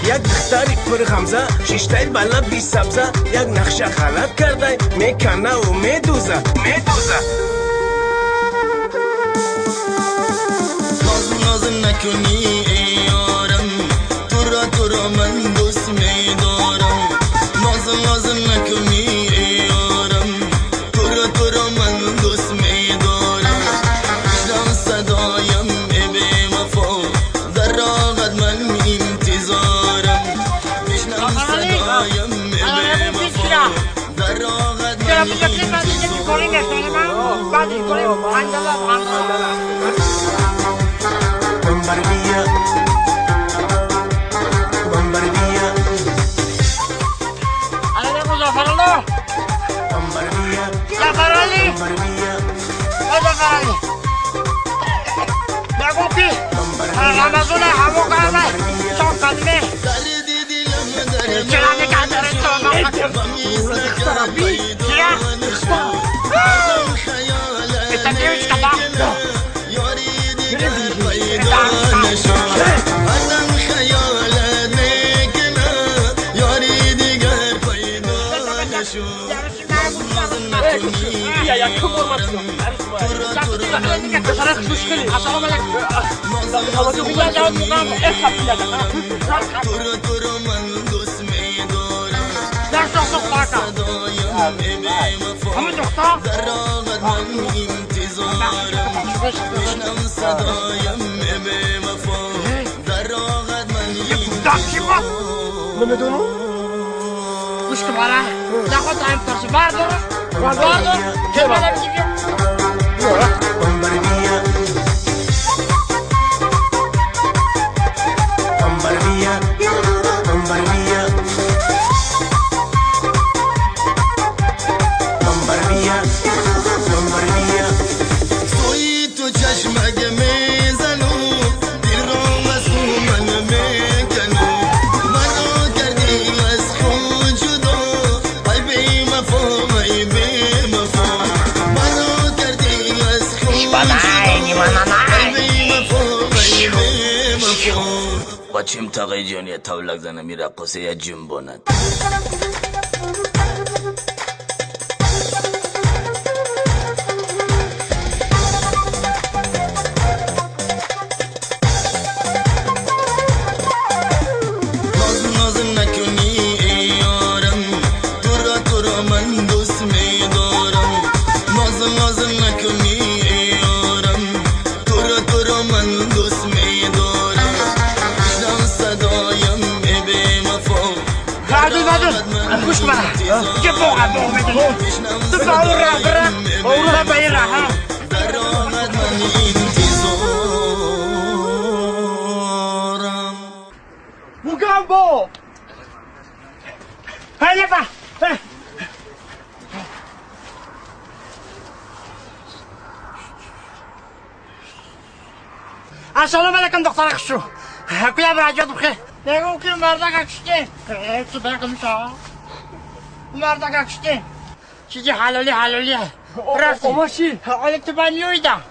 یک دختری پر خمزه شیشتای بالا بی سبزه یک نقشه غلط کرده میکنه و میدوزه ناز نکنی ای یارم تو را من دوست میدارم ناز نکنی ای یارم تو را من دوست میدارم بشنو صدایم ای بی وفا در راهت من انتظارم بشنو صدایم ای بی وفا در راهت من گوش که باره نخواد هم ترسی بردار که بله بگیم سوی تو چشمک میزنو دل را از من میکنو منو کردی از خود جدا ای بی وفا ای بی وفا منو کردی از خود جدا ای بی وفا ای بی وفا بچیم تاقی جانی تولک زنه میره قصه یا جنباند گوش کنم که بوقع میدونی تو با اون را باید ها در راحت من انتظارم بگم با هیلی با السلام علیکم دختر خشو کیا براجات بخیر نگو که مردک اکشتی چه برکم شا مردک اکشتی چیزی حلالی رفتی حالا تو بنیویدم